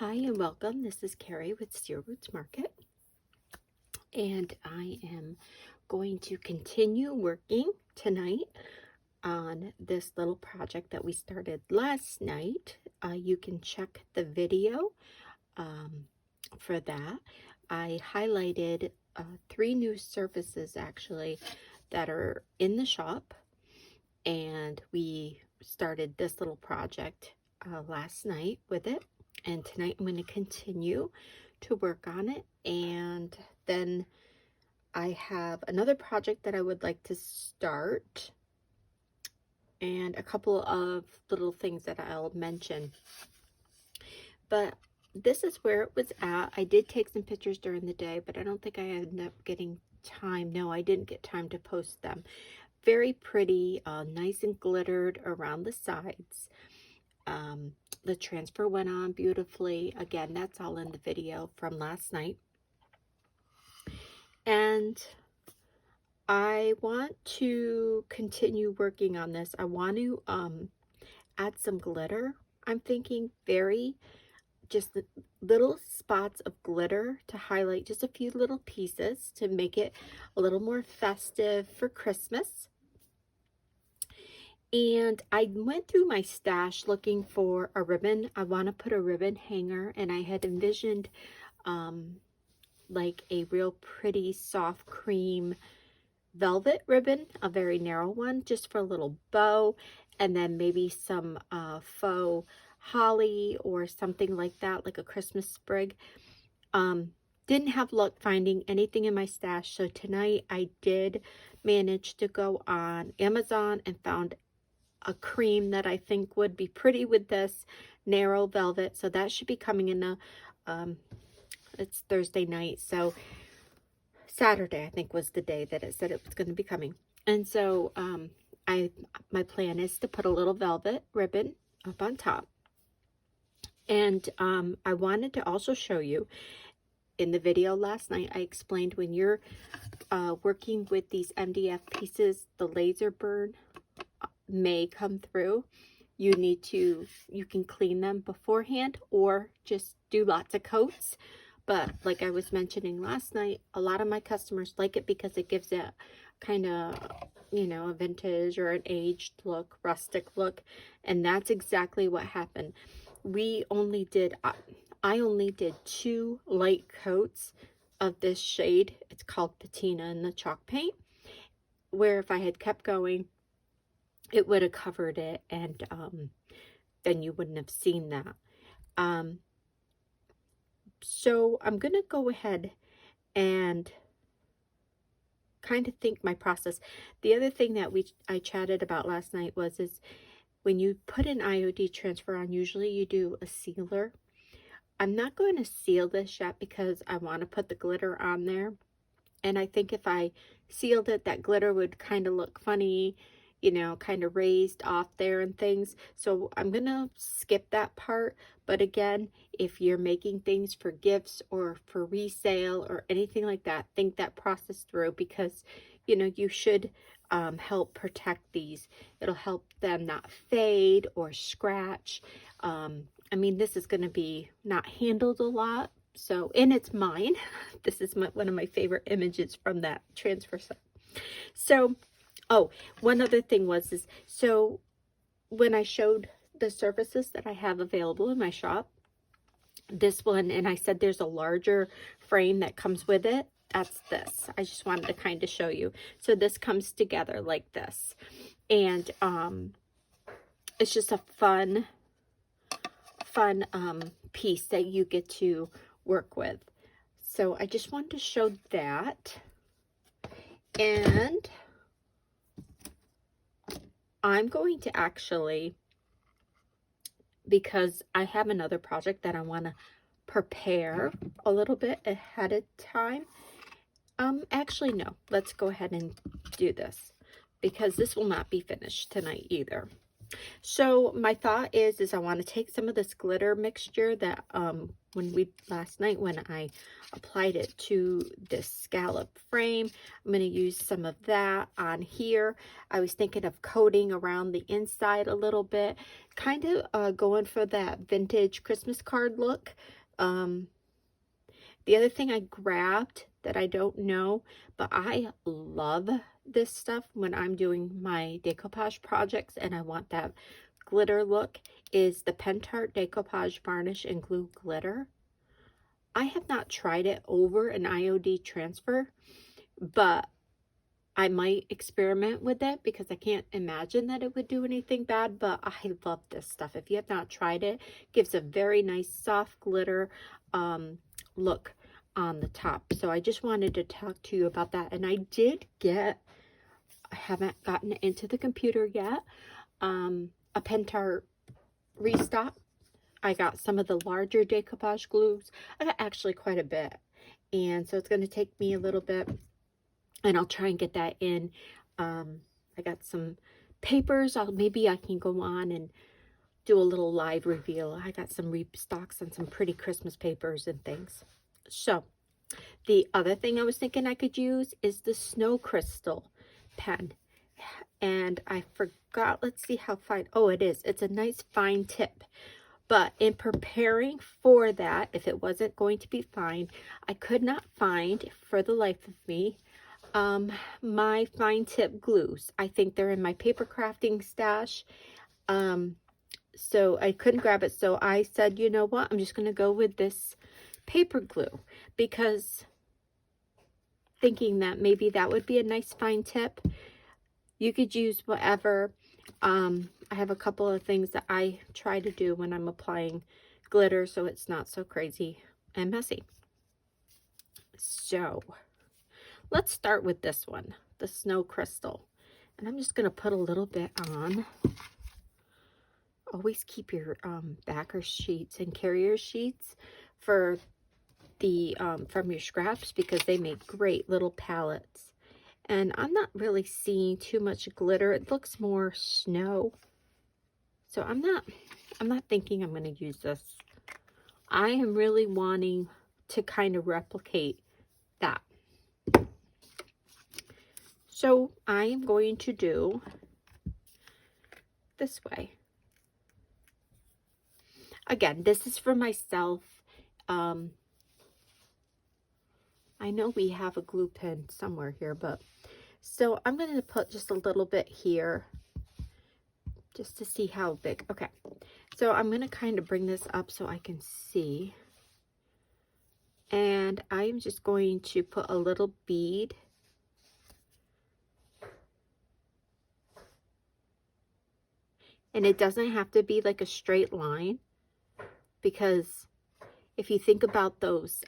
Hi and welcome. This is Carrie with Steer Roots Market, and I am going to continue working tonight on this little project that we started last night. You can check the video for that. I highlighted 3 new surfaces actually that are in the shop, and we started this little project last night with it. And tonight I'm going to continue to work on it. And then I have another project that I would like to start and a couple of little things that I'll mention. But this is where it was at. I did take some pictures during the day, but I don't think I ended up getting time. No, I didn't get time to post them. Very pretty, nice and glittered around the sides. The transfer went on beautifully. Again, that's all in the video from last night. And I want to continue working on this. I want to add some glitter. I'm thinking just little spots of glitter to highlight just a few little pieces to make it a little more festive for Christmas. And I went through my stash looking for a ribbon. I want to put a ribbon hanger, and I had envisioned like a real pretty soft cream velvet ribbon, a very narrow one, just for a little bow, and then maybe some faux holly or something like that, like a Christmas sprig. Didn't have luck finding anything in my stash, so tonight I did manage to go on Amazon and found a cream that I think would be pretty with this narrow velvet. So that should be coming in the it's Thursday night, so Saturday I think was the day that it said it was going to be coming. And so my plan is to put a little velvet ribbon up on top. And I wanted to also show you in the video last night, I explained when you're working with these MDF pieces, the laser burn may come through. You can clean them beforehand or just do lots of coats. But like I was mentioning last night, a lot of my customers like it because it gives it kind of, a vintage or an aged look, rustic look. And that's exactly what happened. I only did 2 light coats of this shade. It's called Patina in the chalk paint, where if I had kept going, it would have covered it, and then you wouldn't have seen that. So I'm going to go ahead and kind of think my process. The other thing that I chatted about last night is when you put an IOD transfer on, usually you do a sealer. I'm not going to seal this yet because I want to put the glitter on there. And I think if I sealed it, that glitter would kind of look funny, kind of raised off there and things. So I'm going to skip that part. But again, if you're making things for gifts or for resale or anything like that, think that process through, because, you should help protect these. It'll help them not fade or scratch. I mean, this is going to be not handled a lot. So, and it's mine. This is one of my favorite images from that transfer set. So, oh, one other thing so when I showed the surfaces that I have available in my shop, this one, and I said there's a larger frame that comes with it. That's this. I just wanted to kind of show you. So this comes together like this. And it's just a fun piece that you get to work with. So I just wanted to show that. And I'm going to actually, because I have another project that I want to prepare a little bit ahead of time. Actually, no, let's go ahead and do this, because this will not be finished tonight either. So my thought is I want to take some of this glitter mixture that last night when I applied it to this scallop frame, I'm going to use some of that on here. I was thinking of coating around the inside a little bit, kind of going for that vintage Christmas card look. The other thing I grabbed that I don't know, but I love this stuff when I'm doing my decoupage projects and I want that glitter look, is the Pentart Decoupage Varnish and Glue Glitter. I have not tried it over an IOD transfer, but I might experiment with it because I can't imagine that it would do anything bad, but I love this stuff. If you have not tried it, it gives a very nice soft glitter look on the top. So I just wanted to talk to you about that. And I haven't gotten it into the computer yet, a Pentart restock. I got some of the larger decoupage glues. I got actually quite a bit. And so it's going to take me a little bit. And I'll try and get that in. I got some papers. Maybe I can go on and do a little live reveal. I got some restocks on some pretty Christmas papers and things. So the other thing I was thinking I could use is the Snow Crystal pen. And I forgot, let's see how fine. Oh, it is. It's a nice fine tip. But in preparing for that, if it wasn't going to be fine, I could not find, for the life of me, my fine tip glues. I think they're in my paper crafting stash. So I couldn't grab it. So I said, you know what? I'm just going to go with this paper glue, because thinking that maybe that would be a nice fine tip. You could use whatever. I have a couple of things that I try to do when I'm applying glitter, so it's not so crazy and messy. So let's start with this one, the Snow Crystal. And I'm just going to put a little bit on. Always keep your backer sheets and carrier sheets for the from your scraps, because they make great little palettes. And I'm not really seeing too much glitter. It looks more snow. So I'm not thinking I'm going to use this. I am really wanting to kind of replicate that. So I am going to do this way. Again, this is for myself. I know we have a glue pen somewhere here, but so I'm going to put just a little bit here just to see how big. Okay, so I'm going to kind of bring this up so I can see. And I'm just going to put a little bead. And it doesn't have to be like a straight line, because if you think about those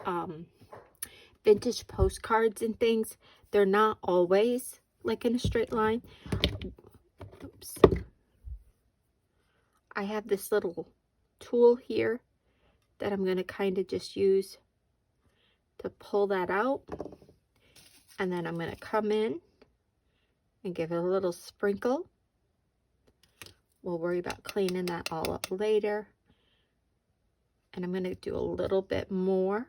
vintage postcards and things, they're not always like in a straight line. Oops. I have this little tool here that I'm going to kind of just use to pull that out. And then I'm going to come in and give it a little sprinkle. We'll worry about cleaning that all up later. And I'm going to do a little bit more.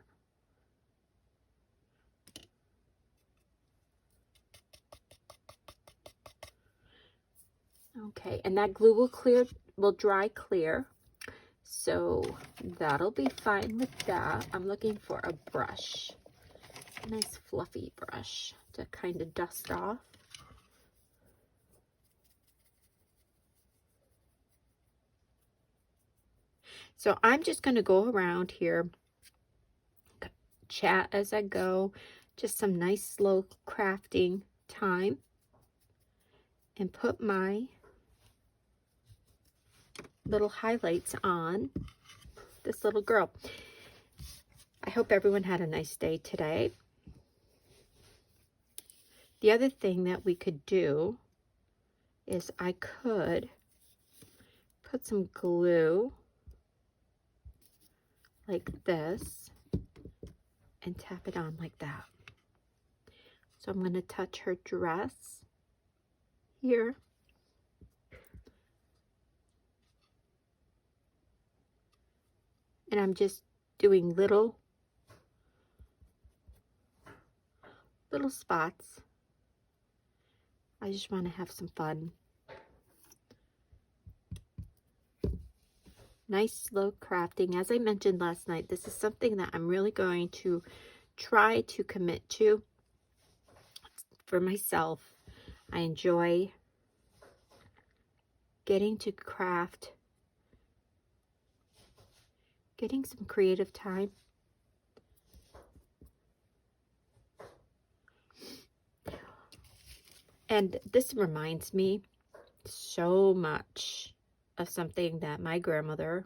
Okay, and that glue will dry clear. So that'll be fine with that. I'm looking for a brush, a nice fluffy brush to kind of dust off. So I'm just going to go around here, chat as I go, just some nice slow crafting time, and put my little highlights on this little girl. I hope everyone had a nice day today. The other thing that we could do is I could put some glue like this and tap it on like that. So I'm going to touch her dress here. And I'm just doing little spots. I just want to have some fun. Nice slow crafting. As I mentioned last night, this is something that I'm really going to try to commit to for myself. I enjoy getting to craft, getting some creative time. And this reminds me so much of something that my grandmother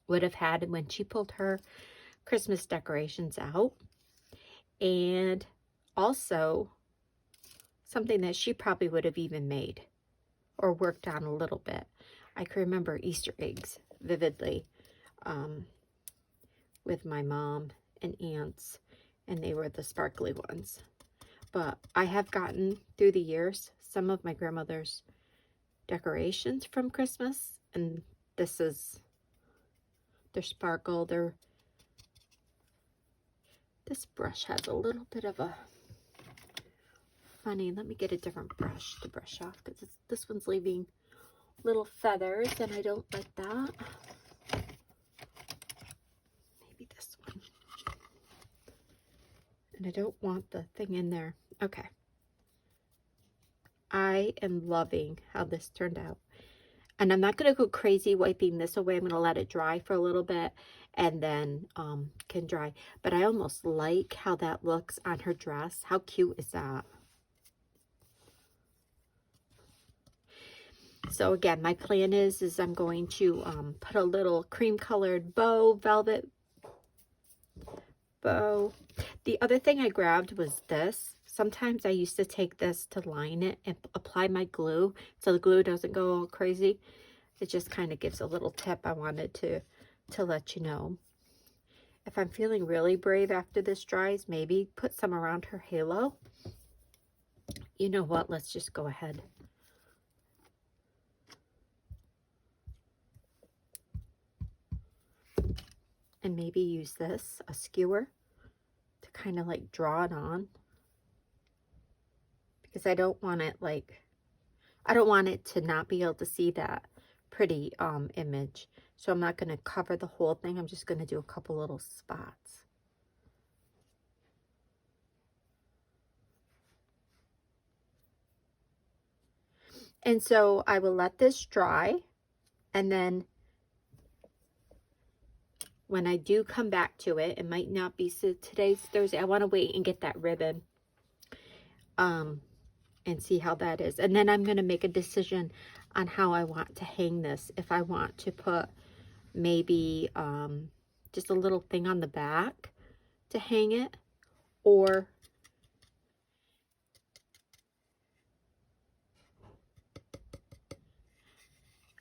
would have had when she pulled her Christmas decorations out. And also something that she probably would have even made or worked on a little bit. I can remember Easter eggs vividly with my mom and aunts, and they were the sparkly ones. But I have gotten through the years some of my grandmother's decorations from Christmas, and this is their sparkle. This brush has a little bit of a funny, let me get a different brush to brush off, because this one's leaving little feathers and I don't like that. Maybe this one. And I don't want the thing in there. Okay. I am loving how this turned out. And I'm not going to go crazy wiping this away. I'm going to let it dry for a little bit and then can dry. But I almost like how that looks on her dress. How cute is that? So again, my plan is I'm going to put a little cream colored bow, velvet bow. The other thing I grabbed was this. Sometimes I used to take this to line it and apply my glue so the glue doesn't go all crazy. It just kind of gives a little tip I wanted to let you know. If I'm feeling really brave after this dries, maybe put some around her halo. You know what? Let's just go ahead. And maybe use this, a skewer, to kind of like draw it on. Because I don't want it I don't want it to not be able to see that pretty image. So I'm not going to cover the whole thing. I'm just going to do a couple little spots. And so I will let this dry, and then when I do come back to it, it might not be, so today's Thursday, I want to wait and get that ribbon and see how that is. And then I'm going to make a decision on how I want to hang this. If I want to put maybe just a little thing on the back to hang it, or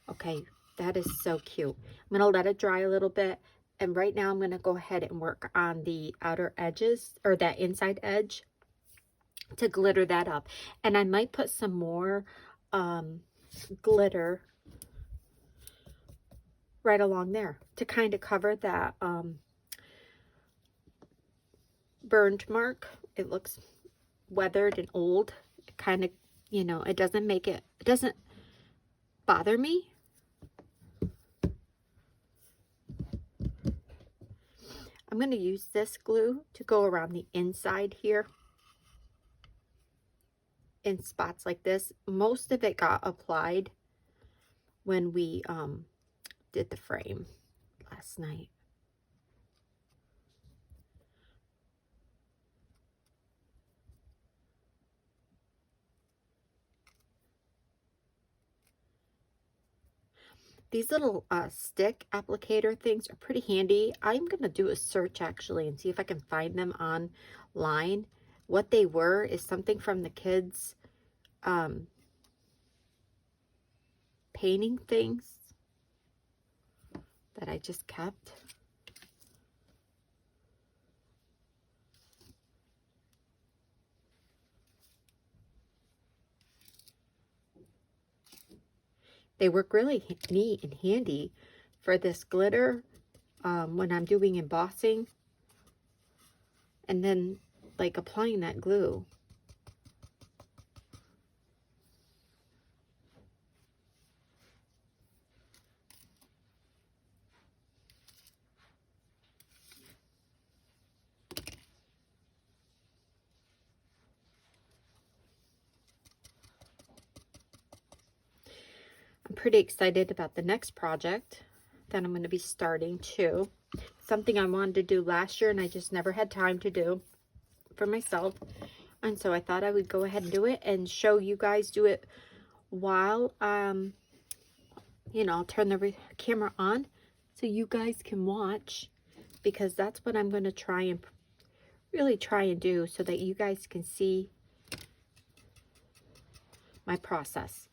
okay, that is so cute. I'm going to let it dry a little bit. And right now I'm going to go ahead and work on the outer edges, or that inside edge, to glitter that up. And I might put some more glitter right along there to kind of cover that burned mark. It looks weathered and old. It kind of, you know, it doesn't make it, it doesn't bother me. I'm going to use this glue to go around the inside here in spots like this. Most of it got applied when we did the frame last night. These little stick applicator things are pretty handy. I'm going to do a search actually and see if I can find them online. What they were is something from the kids painting things that I just kept. They work really neat and handy for this glitter when I'm doing embossing, and then like applying that glue. I'm pretty excited about the next project that I'm going to be starting too. Something I wanted to do last year and I just never had time to do for myself. And so I thought I would go ahead and do it and show you guys do it while, you know, I'll turn the camera on so you guys can watch, because that's what I'm going to try and really try and do so that you guys can see my process.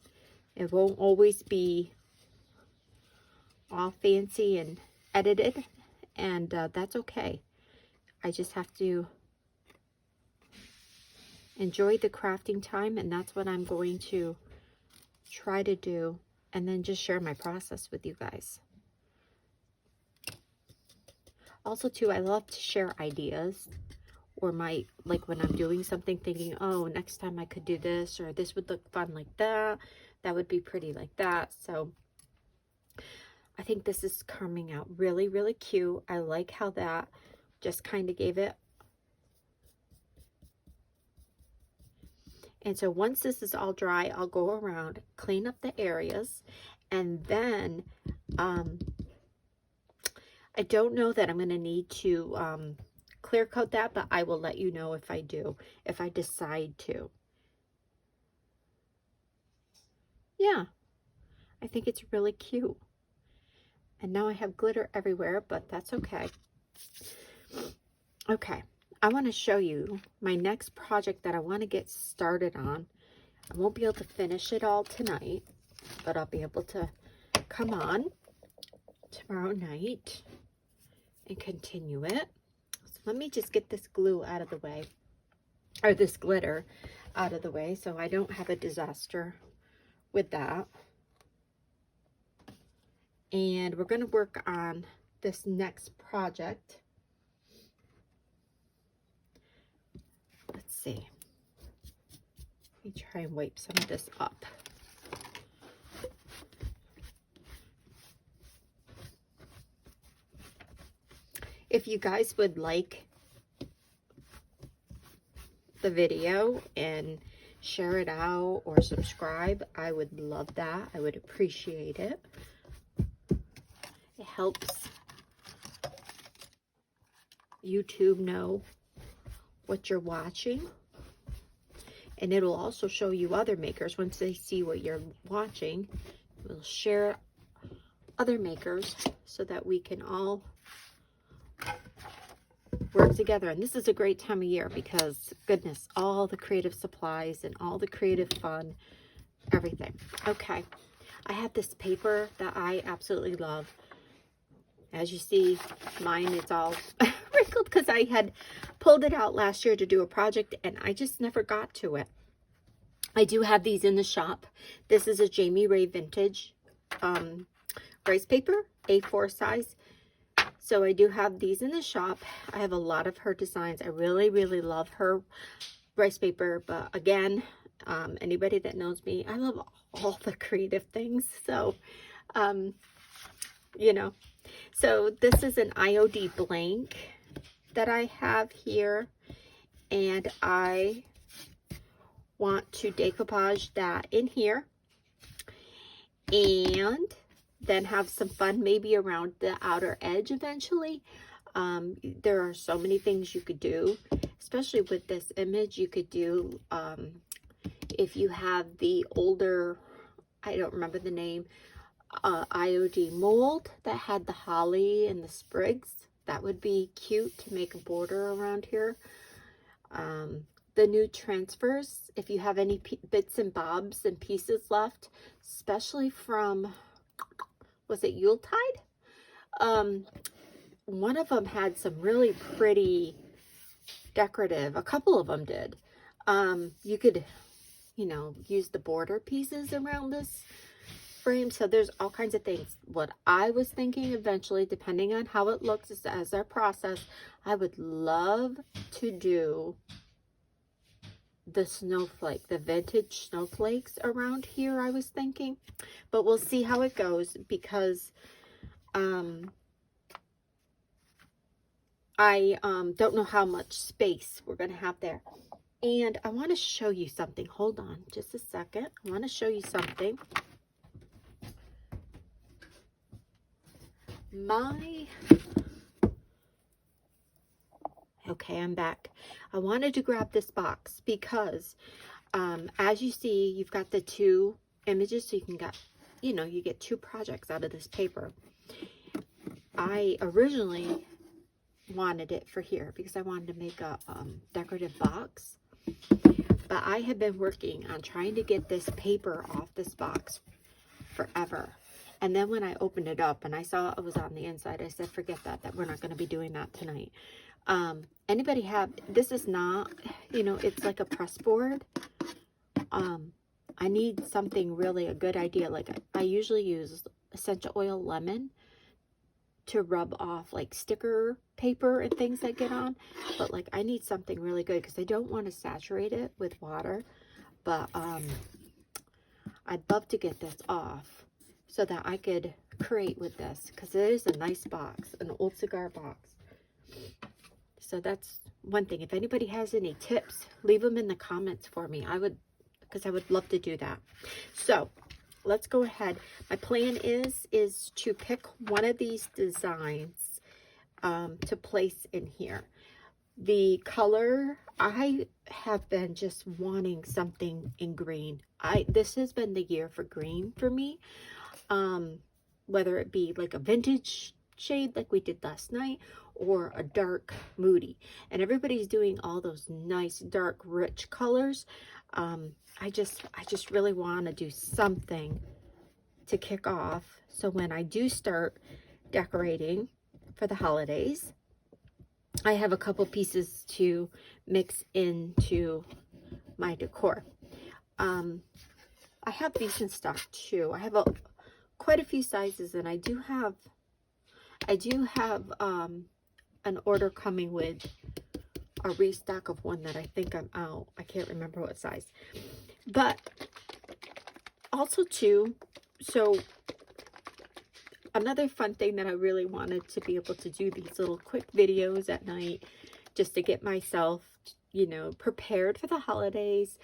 It won't always be all fancy and edited, and that's okay. I just have to enjoy the crafting time, and that's what I'm going to try to do, and then just share my process with you guys. Also too, I love to share ideas, or my, like when I'm doing something thinking, oh, next time I could do this, or this would look fun like that, that would be pretty like that. So I think this is coming out really, really cute. I like how that just kind of gave it. And so once this is all dry, I'll go around, clean up the areas, and then I don't know that I'm going to need to clear coat that, but I will let you know if I do, if I decide to. Yeah, I think it's really cute. And now I have glitter everywhere, but that's okay. Okay, I want to show you my next project that I want to get started on. I won't be able to finish it all tonight, but I'll be able to come on tomorrow night and continue it. So let me just get this glue out of the way, or this glitter out of the way, so I don't have a disaster with that. And we're going to work on this next project. Let's see. Let me try and wipe some of this up. If you guys would like the video and share it out or subscribe, I would love that. I would appreciate it. It helps YouTube know what you're watching, and it'll also show you other makers. Once they see what you're watching, we'll share other makers so that we can all work together. And this is a great time of year because, goodness, all the creative supplies and all the creative fun, everything. Okay, I have this paper that I absolutely love. As you see, mine is all wrinkled because I had pulled it out last year to do a project and I just never got to it. I do have these in the shop. This is a Jamie Ray vintage rice paper, A4 size. So I do have these in the shop. I have a lot of her designs. I really, really love her rice paper. But again, anybody that knows me, I love all the creative things. So, you know. So this is an IOD blank that I have here. And I want to decoupage that in here. And then have some fun maybe around the outer edge eventually. There are so many things you could do, especially with this image. You could do, if you have the older, I don't remember the name, IOD mold that had the holly and the sprigs, that would be cute to make a border around here. The new transfers, if you have any bits and bobs and pieces left, especially from, was it Yuletide? One of them had some really pretty decorative, a couple of them did. You could, you know, use the border pieces around this frame. So there's all kinds of things. What I was thinking eventually, depending on how it looks as our process, I would love to do the snowflake, the vintage snowflakes around here, I was thinking. But we'll see how it goes, because I don't know how much space we're going to have there. And I want to show you something. Hold on just a second. I want to show you something. Okay, I'm back. I wanted to grab this box because as you see, you've got the two images, so you can get, you get two projects out of this paper. I originally wanted it for here because I wanted to make a decorative box, but I have been working on trying to get this paper off this box forever. And then when I opened it up and I saw it was on the inside, I said, forget that we're not going to be doing that tonight. Anybody have, this is not, it's like a press board. I need something really, a good idea. Like I usually use essential oil lemon to rub off like sticker paper and things that get on, but like I need something really good because I don't want to saturate it with water. But I'd love to get this off so that I could create with this, because it is a nice box, an old cigar box. So that's one thing. If anybody has any tips, leave them in the comments for me. Because I would love to do that. So let's go ahead. My plan is to pick one of these designs to place in here. The color, I have been just wanting something in green. This has been the year for green for me. Whether it be like a vintage shade like we did last night, or a dark moody. And everybody's doing all those nice dark rich colors. I just really want to do something to kick off, so when I do start decorating for the holidays, I have a couple pieces to mix into my decor. I have these in stock too. I have quite a few sizes, and I do have an order coming with a restock of one that I think I'm out. I can't remember what size. But also too, so another fun thing that I really wanted to be able to do, these little quick videos at night, just to get myself, prepared for the holidays,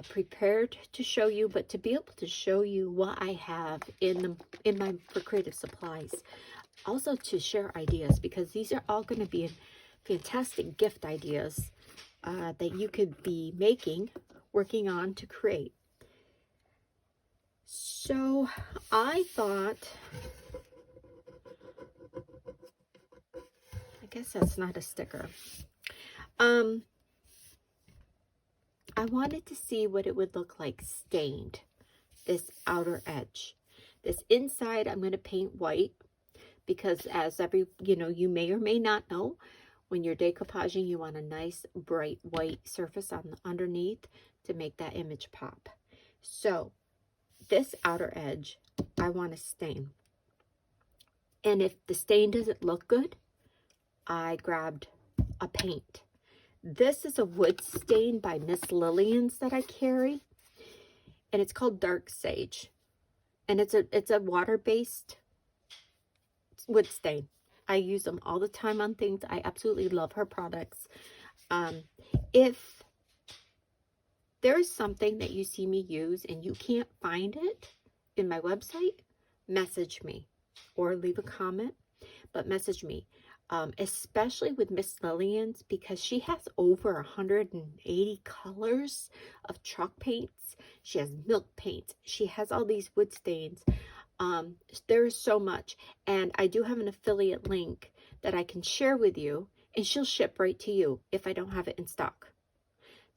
prepared to show you, but to be able to show you what I have in my for creative supplies. Also to share ideas, because these are all going to be fantastic gift ideas that you could be working on to create. So I thought, I guess that's not a sticker. I wanted to see what it would look like stained, this outer edge. This inside I'm going to paint white, because as you may or may not know, when you're decoupaging, you want a nice bright white surface on the underneath to make that image pop. So this outer edge I want to stain, and if the stain doesn't look good, I grabbed a paint. This is a wood stain by Miss Lillian's that I carry, and it's called Dark Sage, and it's a water-based wood stain. I use them all the time on things. I absolutely love her products. If there's something that you see me use and you can't find it in my website, message me or leave a comment, but message me. Especially with Miss Lillian's, because she has over 180 colors of chalk paints. She has milk paints. She has all these wood stains. There's so much, and I do have an affiliate link that I can share with you, and she'll ship right to you if I don't have it in stock.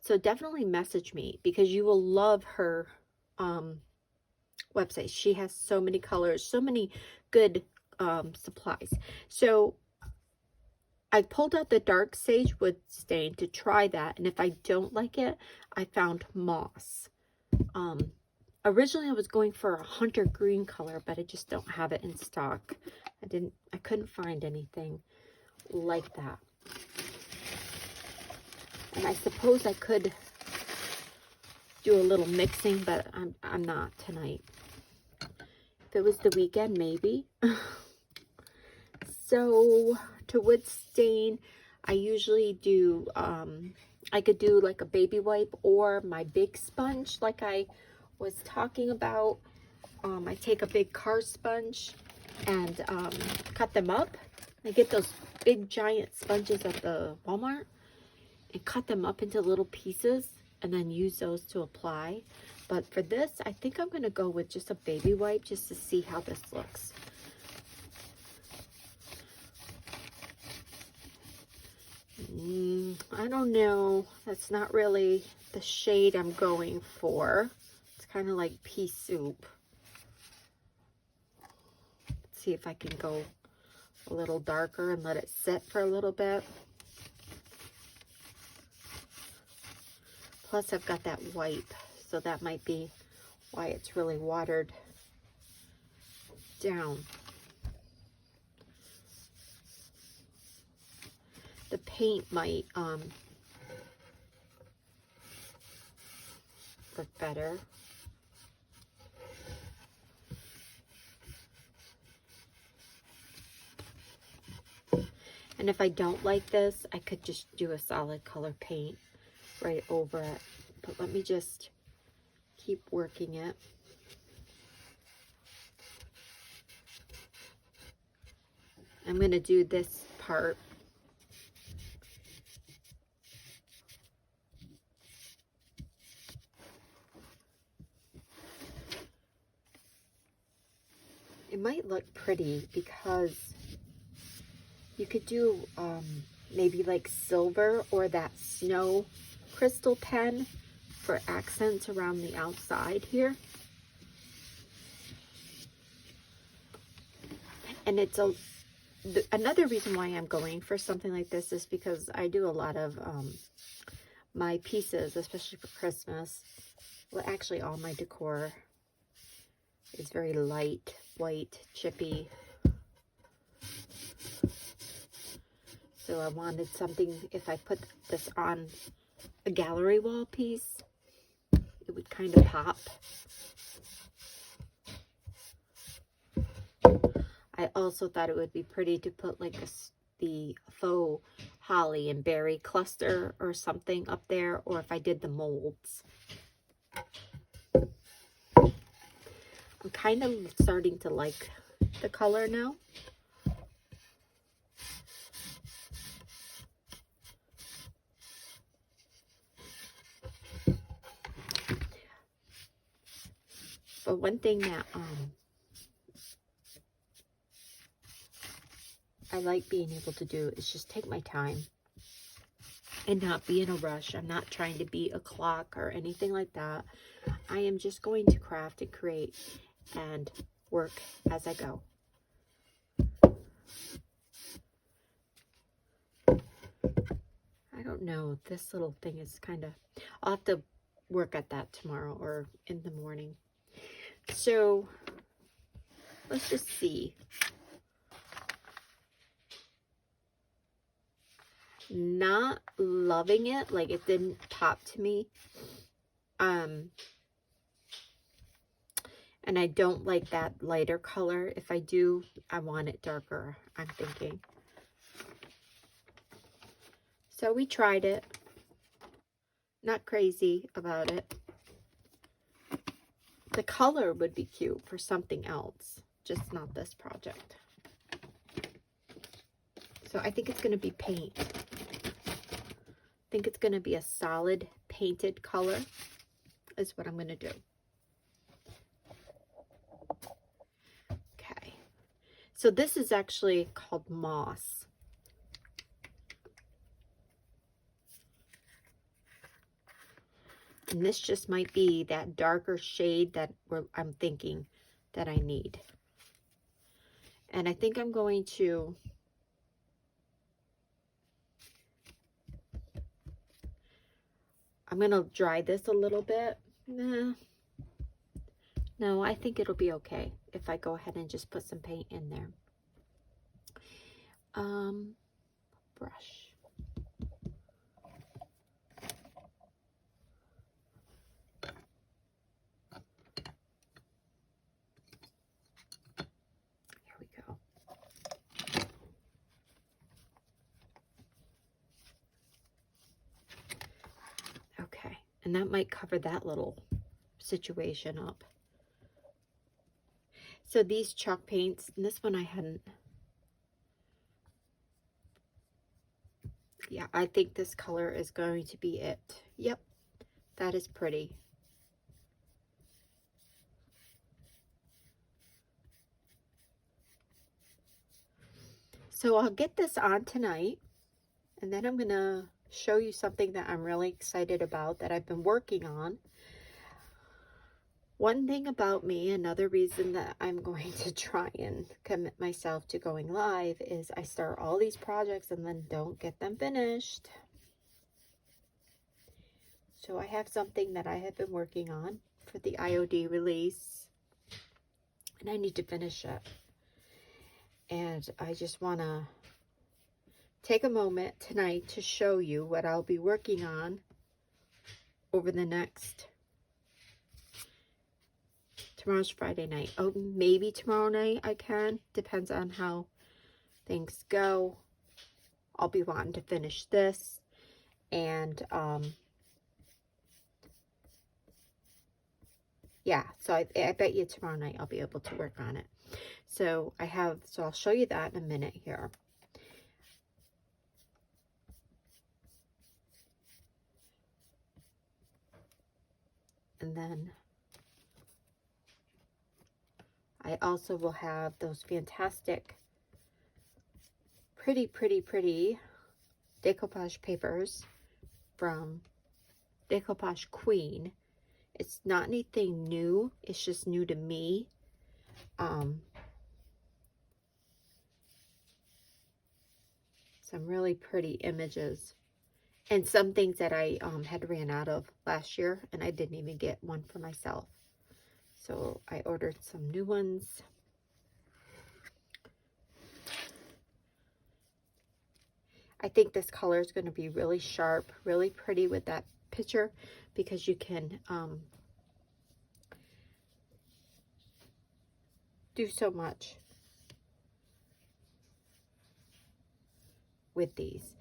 So definitely message me, because you will love her website. She has so many colors, so many good supplies. So I pulled out the Dark Sage wood stain to try that, and if I don't like it, I found moss. Originally I was going for a hunter green color, but I just don't have it in stock. I couldn't find anything like that. And I suppose I could do a little mixing, but I'm not tonight. If it was the weekend, maybe. So to wood stain, I usually do, I could do like a baby wipe or my big sponge like I was talking about. I take a big car sponge and cut them up. I get those big giant sponges at the Walmart and cut them up into little pieces and then use those to apply. But for this, I think I'm going to go with just a baby wipe just to see how this looks. I don't know. That's not really the shade I'm going for. It's kind of like pea soup. Let's see if I can go a little darker and let it sit for a little bit. Plus I've got that wipe, so that might be why it's really watered down. The paint might look better. And if I don't like this, I could just do a solid color paint right over it. But let me just keep working it. I'm going to do this part. It might look pretty because you could do maybe like silver or that snow crystal pen for accents around the outside here. And it's another reason why I'm going for something like this is because I do a lot of my pieces, especially for Christmas. Well, actually all my decor is very light, white, chippy. So I wanted something, if I put this on a gallery wall piece, it would kind of pop. I also thought it would be pretty to put like the faux holly and berry cluster or something up there, or if I did the molds. I'm kind of starting to like the color now. But one thing that I like being able to do is just take my time and not be in a rush. I'm not trying to beat a clock or anything like that. I am just going to craft and create and work as I go. I don't know. This little thing is kind of... I'll have to work at that tomorrow or in the morning. So, let's just see. Not loving it. Like, it didn't pop to me. And I don't like that lighter color. If I do, I want it darker, I'm thinking. So we tried it. Not crazy about it. The color would be cute for something else, just not this project. So I think it's going to be paint. I think it's going to be a solid painted color is what I'm going to do. Okay. So this is actually called moss. And this just might be that darker shade that I'm thinking that I need. And I think I'm going to dry this a little bit. Nah. No, I think it'll be okay if I go ahead and just put some paint in there. Brush. Here we go. Okay, and that might cover that little situation up. So these chalk paints, and this one I hadn't. Yeah, I think this color is going to be it. Yep, that is pretty. So I'll get this on tonight, and then I'm gonna show you something that I'm really excited about that I've been working on. One thing about me, another reason that I'm going to try and commit myself to going live, is I start all these projects and then don't get them finished. So I have something that I have been working on for the IOD release, and I need to finish it. And I just want to take a moment tonight to show you what I'll be working on over the next. Tomorrow's Friday night. Oh, maybe tomorrow night I can. Depends on how things go. I'll be wanting to finish this. And, yeah, so I bet you tomorrow night I'll be able to work on it. So I'll show you that in a minute here. And then I also will have those fantastic, pretty decoupage papers from Decoupage Queen. It's not anything new, it's just new to me. Some really pretty images. And some things that I had ran out of last year, and I didn't even get one for myself. So I ordered some new ones. I think this color is going to be really sharp, really pretty with that picture, because you can do so much with these.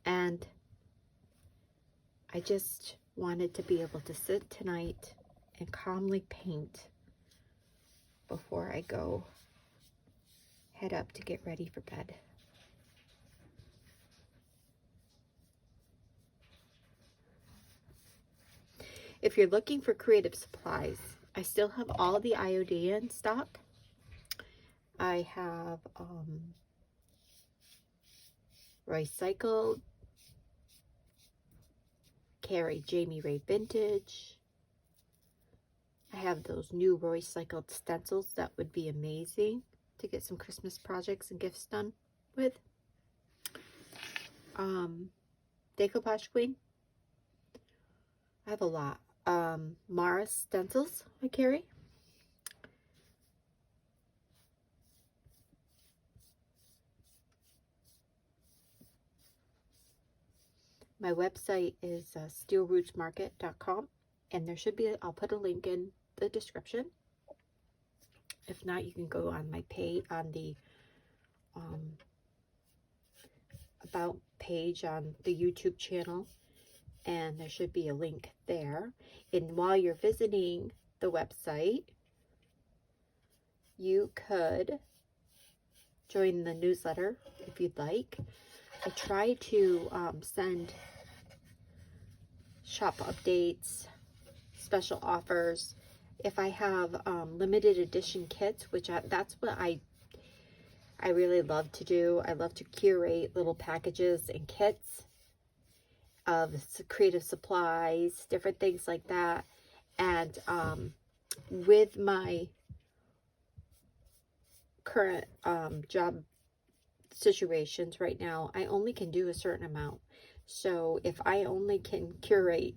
And I just wanted to be able to sit tonight and calmly paint before I go head up to get ready for bed. If you're looking for creative supplies, I still have all the IOD in stock. I have recycled Carrie Jamie Ray Vintage. I have those new recycled stencils that would be amazing to get some Christmas projects and gifts done with. Decoupage Queen. I have a lot. Mara stencils I carry. My website is steelrootsmarket.com, and there should be, I'll put a link in the description. If not, you can go on my page, on the about page on the YouTube channel, and there should be a link there. And while you're visiting the website, you could join the newsletter if you'd like. I try to send shop updates, special offers. If I have limited edition kits, which that's what I really love to do. I love to curate little packages and kits of creative supplies, different things like that. And with my current job situations right now, I only can do a certain amount. So if I only can curate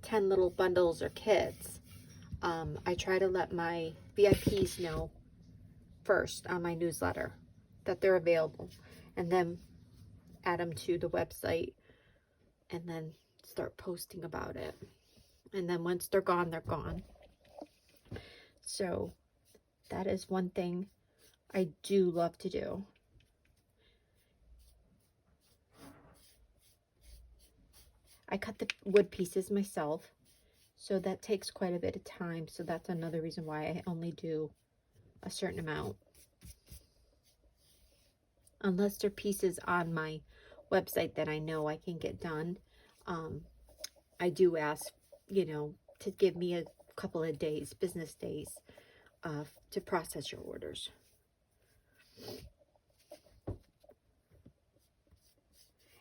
10 little bundles or kits, I try to let my VIPs know first on my newsletter that they're available, and then add them to the website, and then start posting about it. And then once they're gone, they're gone. So that is one thing I do love to do. I cut the wood pieces myself, so that takes quite a bit of time. So that's another reason why I only do a certain amount. Unless they're pieces on my website that I know I can get done, I do ask, you know, to give me a couple of days, business days, to process your orders.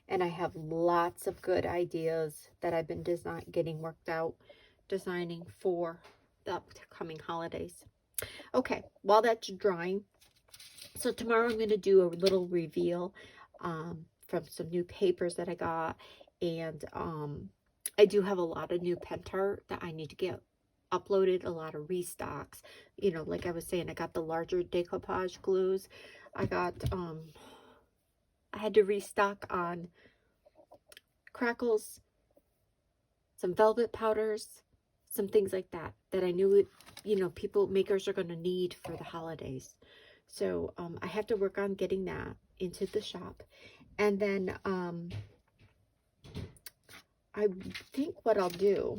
And I have lots of good ideas that I've been getting worked out, designing for the upcoming holidays. Okay, while that's drying, so tomorrow I'm going to do a little reveal from some new papers that I got. And I do have a lot of new pen art that I need to get uploaded, a lot of restocks. You know, like I was saying, I got the larger decoupage glues. I got, I had to restock on crackles, some velvet powders, some things like that, that I knew, you know, makers are going to need for the holidays. So I have to work on getting that into the shop. And then I think what I'll do,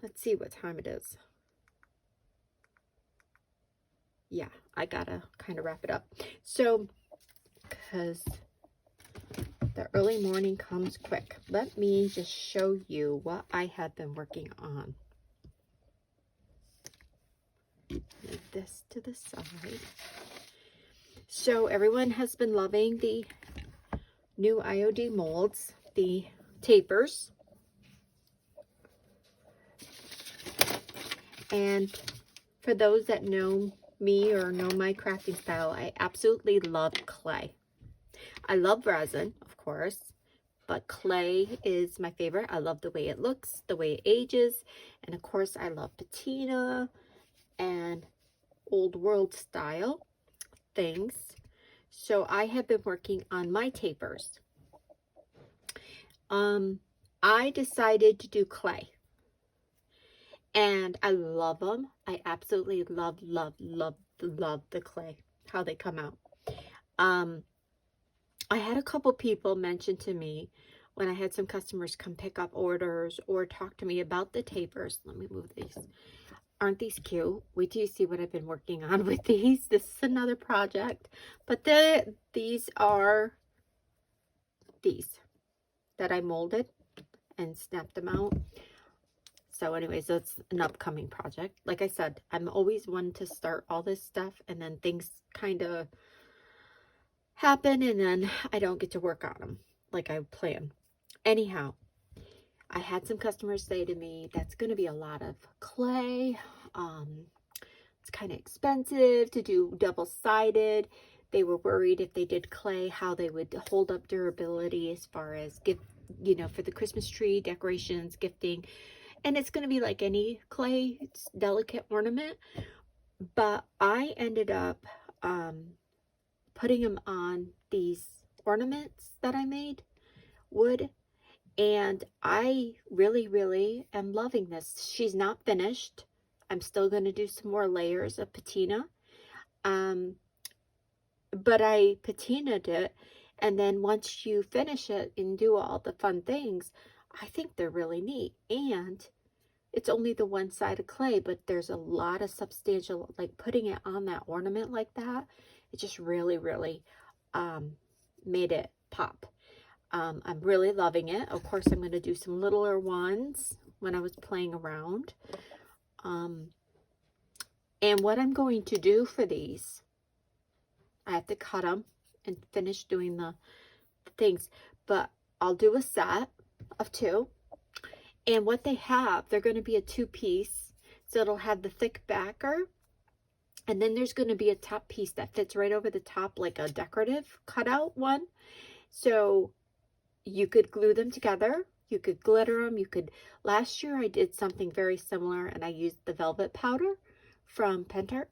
let's see what time it is. Yeah, I gotta kind of wrap it up. So, because the early morning comes quick, let me just show you what I have been working on. Move this to the side. So everyone has been loving the new IOD molds, the tapers. And for those that know me or know my crafting style, I absolutely love clay. I love resin, of course, but clay is my favorite. I love the way it looks, the way it ages, and of course I love patina and old world style things. So I have been working on my tapers. I decided to do clay, and I love them. I absolutely love the clay, how they come out. I had a couple people mention to me when I had some customers come pick up orders or talk to me about the tapers. Let me move these. Aren't these cute? Wait till you see what I've been working on with these. This is another project, but these are these that I molded and snapped them out. So anyways, that's an upcoming project. Like I said, I'm always one to start all this stuff, and then things kind of happen, and then I don't get to work on them like I plan. Anyhow, I had some customers say to me, that's going to be a lot of clay. It's kind of expensive to do double-sided. They were worried if they did clay, how they would hold up durability as far as you know, for the Christmas tree decorations, gifting. And it's going to be like any clay, it's delicate ornament. But I ended up putting them on these ornaments that I made, wood. And I really am loving this. She's not finished. I'm still going to do some more layers of patina. But I patinaed it. And then once you finish it and do all the fun things, I think they're really neat. And it's only the one side of clay, but there's a lot of substantial, like putting it on that ornament like that, it just really made it pop. I'm really loving it. Of course, I'm going to do some littler ones when I was playing around. And what I'm going to do for these, I have to cut them and finish doing the things, but I'll do a set of 2. And what they have, they're going to be a 2-piece. So it'll have the thick backer, and then there's going to be a top piece that fits right over the top, like a decorative cutout one. So you could glue them together, You could glitter them. You could, last year I did something very similar and I used the velvet powder from Pentart.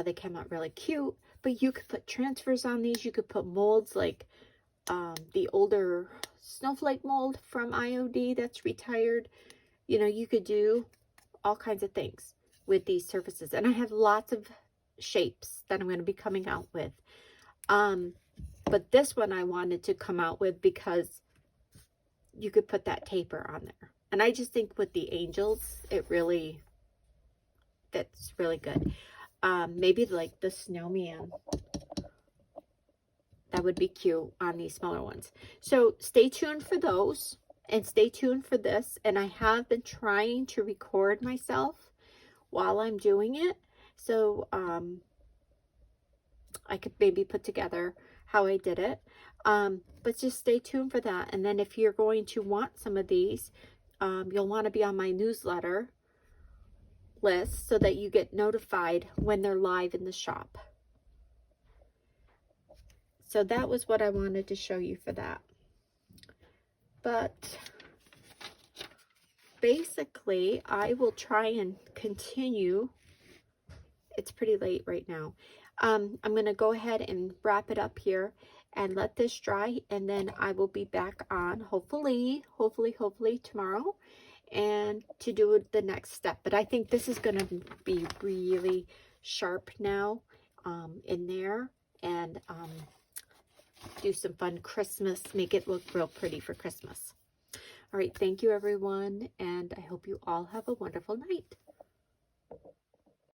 They came out really cute, but you could put transfers on these. You could put molds like the older snowflake mold from IOD that's retired. You know, you could do all kinds of things with these surfaces. And I have lots of shapes that I'm going to be coming out with. But this one I wanted to come out with because you could put that taper on there. And I just think with the angels, it really, that's really good. Maybe like the snowman. That would be cute on these smaller ones. So stay tuned for those and stay tuned for this. And I have been trying to record myself while I'm doing it. So I could maybe put together how I did it. But just stay tuned for that. And then if you're going to want some of these, you'll want to be on my newsletter list so that you get notified when they're live in the shop. So that was what I wanted to show you for that. But basically, I will try and continue. It's pretty late right now. I'm going to go ahead and wrap it up here and let this dry, and then I will be back on hopefully tomorrow and to do the next step. But I think this is going to be really sharp now in there, and do some fun Christmas, make it look real pretty for Christmas. All right, thank you everyone, and I hope you all have a wonderful night.